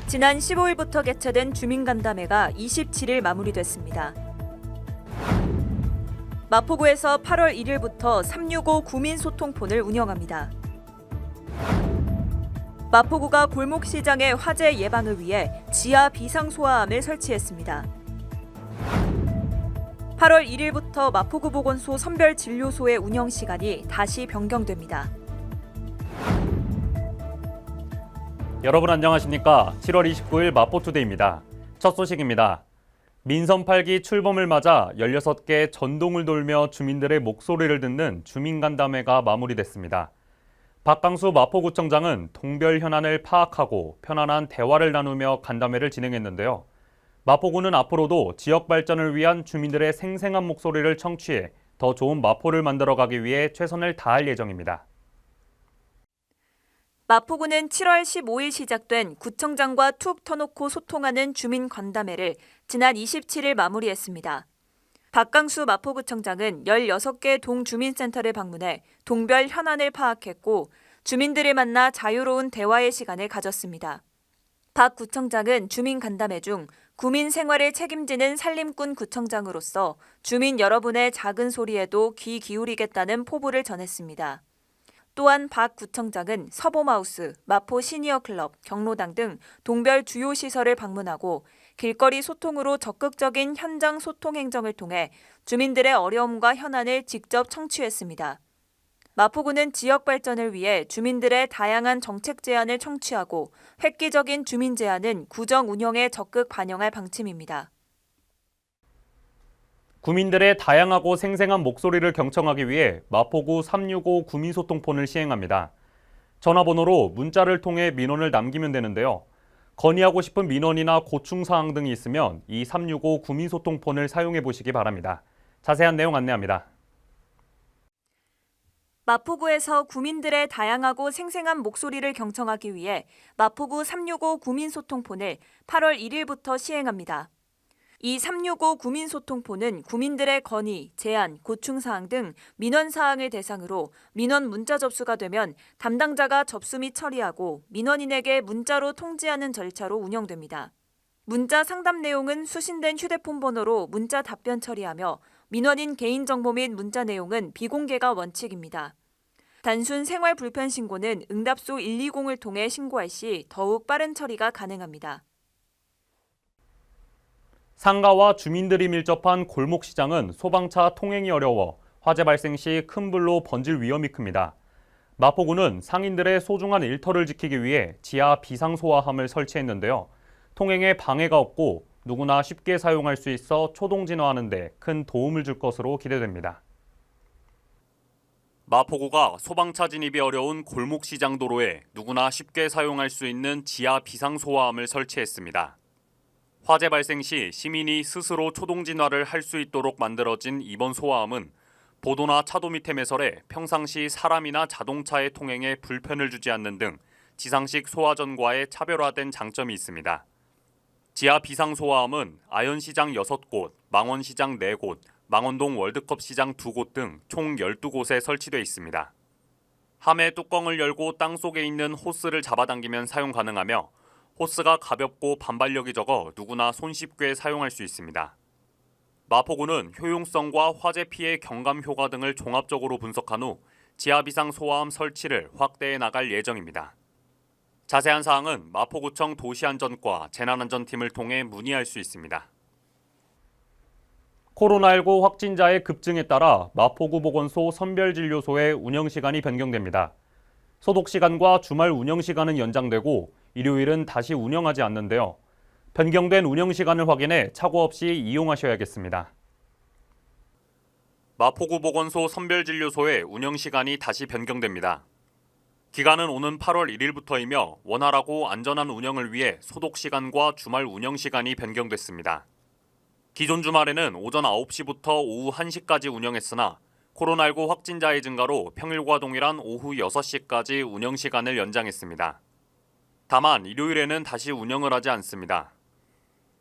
지난 15일부터 개최된 주민간담회가 27일 마무리됐습니다. 마포구에서 8월 1일부터 365 구민소통폰을 운영합니다. 마포구가 골목시장의 화재 예방을 위해 지하 비상소화함을 설치했습니다. 8월 1일부터 마포구 보건소 선별진료소의 운영 시간이 다시 변경됩니다. 여러분 안녕하십니까? 7월 29일 마포투데이입니다. 첫 소식입니다. 민선 8기 출범을 맞아 16개 전동을 돌며 주민들의 목소리를 듣는 주민간담회가 마무리됐습니다. 박강수 마포구청장은 동별 현안을 파악하고 편안한 대화를 나누며 간담회를 진행했는데요. 마포구는 앞으로도 지역 발전을 위한 주민들의 생생한 목소리를 청취해 더 좋은 마포를 만들어가기 위해 최선을 다할 예정입니다. 마포구는 7월 15일 시작된 구청장과 툭 터놓고 소통하는 주민 간담회를 지난 27일 마무리했습니다. 박강수 마포구청장은 16개 동주민센터를 방문해 동별 현안을 파악했고 주민들을 만나 자유로운 대화의 시간을 가졌습니다. 박 구청장은 주민 간담회 중 구민 생활을 책임지는 산림꾼 구청장으로서 주민 여러분의 작은 소리에도 귀 기울이겠다는 포부를 전했습니다. 또한 박 구청장은 서봄하우스, 마포 시니어클럽, 경로당 등 동별 주요 시설을 방문하고 길거리 소통으로 적극적인 현장 소통 행정을 통해 주민들의 어려움과 현안을 직접 청취했습니다. 마포구는 지역 발전을 위해 주민들의 다양한 정책 제안을 청취하고 획기적인 주민 제안은 구정 운영에 적극 반영할 방침입니다. 구민들의 다양하고 생생한 목소리를 경청하기 위해 마포구 365 구민소통폰을 시행합니다. 전화번호로 문자를 통해 민원을 남기면 되는데요. 건의하고 싶은 민원이나 고충사항 등이 있으면 이 365 구민소통폰을 사용해 보시기 바랍니다. 자세한 내용 안내합니다. 마포구에서 구민들의 다양하고 생생한 목소리를 경청하기 위해 마포구 365 구민소통폰을 8월 1일부터 시행합니다. 이 365 구민소통폰은 구민들의 건의, 제안, 고충사항 등 민원사항을 대상으로 민원 문자 접수가 되면 담당자가 접수 및 처리하고 민원인에게 문자로 통지하는 절차로 운영됩니다. 문자 상담 내용은 수신된 휴대폰 번호로 문자 답변 처리하며 민원인 개인정보 및 문자 내용은 비공개가 원칙입니다. 단순 생활 불편 신고는 응답소 120을 통해 신고할 시 더욱 빠른 처리가 가능합니다. 상가와 주민들이 밀접한 골목시장은 소방차 통행이 어려워 화재 발생 시 큰 불로 번질 위험이 큽니다. 마포구는 상인들의 소중한 일터를 지키기 위해 지하 비상소화함을 설치했는데요. 통행에 방해가 없고 누구나 쉽게 사용할 수 있어 초동 진화하는 데 큰 도움을 줄 것으로 기대됩니다. 마포구가 소방차 진입이 어려운 골목시장 도로에 누구나 쉽게 사용할 수 있는 지하 비상소화함을 설치했습니다. 화재 발생 시 시민이 스스로 초동 진화를 할 수 있도록 만들어진 이번 소화함은 보도나 차도 밑에 매설해 평상시 사람이나 자동차의 통행에 불편을 주지 않는 등 지상식 소화전과의 차별화된 장점이 있습니다. 지하 비상소화함은 아현시장 6곳, 망원시장 4곳, 망원동 월드컵시장 2곳 등 총 12곳에 설치돼 있습니다. 함의 뚜껑을 열고 땅속에 있는 호스를 잡아당기면 사용 가능하며 호스가 가볍고 반발력이 적어 누구나 손쉽게 사용할 수 있습니다. 마포구는 효용성과 화재 피해 경감 효과 등을 종합적으로 분석한 후 지하 비상 소화함 설치를 확대해 나갈 예정입니다. 자세한 사항은 마포구청 도시안전과 재난안전팀을 통해 문의할 수 있습니다. 코로나19 확진자의 급증에 따라 마포구 보건소 선별진료소의 운영시간이 변경됩니다. 소독시간과 주말 운영시간은 연장되고 일요일은 다시 운영하지 않는데요. 변경된 운영시간을 확인해 착오 없이 이용하셔야겠습니다. 마포구 보건소 선별진료소의 운영시간이 다시 변경됩니다. 기간은 오는 8월 1일부터이며 원활하고 안전한 운영을 위해 소독시간과 주말 운영시간이 변경됐습니다. 기존 주말에는 오전 9시부터 오후 1시까지 운영했으나 코로나19 확진자의 증가로 평일과 동일한 오후 6시까지 운영시간을 연장했습니다. 다만 일요일에는 다시 운영을 하지 않습니다.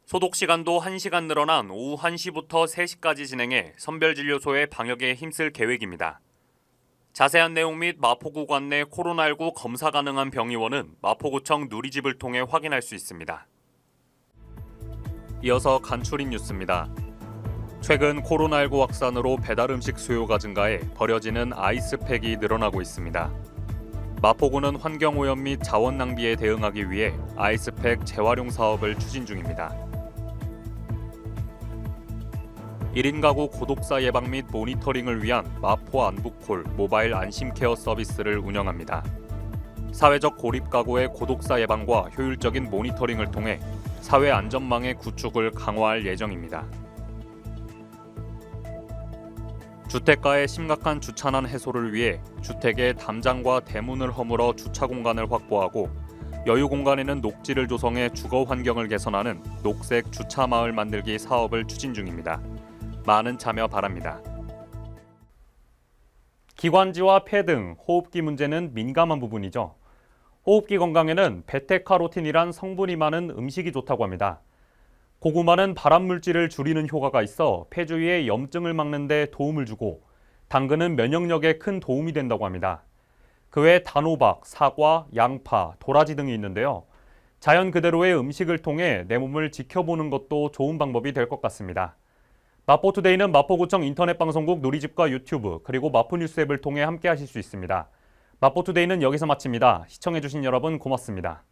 소독시간도 1시간 늘어난 오후 1시부터 3시까지 진행해 선별진료소의 방역에 힘쓸 계획입니다. 자세한 내용 및 마포구관 내 코로나19 검사 가능한 병의원은 마포구청 누리집을 통해 확인할 수 있습니다. 이어서 간추린 뉴스입니다. 최근 코로나19 확산으로 배달 음식 수요가 증가해 버려지는 아이스팩이 늘어나고 있습니다. 마포구는 환경오염 및 자원 낭비에 대응하기 위해 아이스팩 재활용 사업을 추진 중입니다. 1인 가구 고독사 예방 및 모니터링을 위한 마포 안부콜 모바일 안심케어 서비스를 운영합니다. 사회적 고립 가구의 고독사 예방과 효율적인 모니터링을 통해 사회 안전망의 구축을 강화할 예정입니다. 주택가의 심각한 주차난 해소를 위해 주택의 담장과 대문을 허물어 주차 공간을 확보하고 여유 공간에는 녹지를 조성해 주거 환경을 개선하는 녹색 주차 마을 만들기 사업을 추진 중입니다. 많은 참여 바랍니다. 기관지와 폐 등 호흡기 문제는 민감한 부분이죠. 호흡기 건강에는 베타카로틴이란 성분이 많은 음식이 좋다고 합니다. 고구마는 발암물질을 줄이는 효과가 있어 폐 주위의 염증을 막는 데 도움을 주고 당근은 면역력에 큰 도움이 된다고 합니다. 그 외 단호박, 사과, 양파, 도라지 등이 있는데요. 자연 그대로의 음식을 통해 내 몸을 지켜보는 것도 좋은 방법이 될 것 같습니다. 마포투데이는 마포구청 인터넷방송국 누리집과 유튜브 그리고 마포뉴스 앱을 통해 함께 하실 수 있습니다. 마포투데이는 여기서 마칩니다. 시청해주신 여러분 고맙습니다.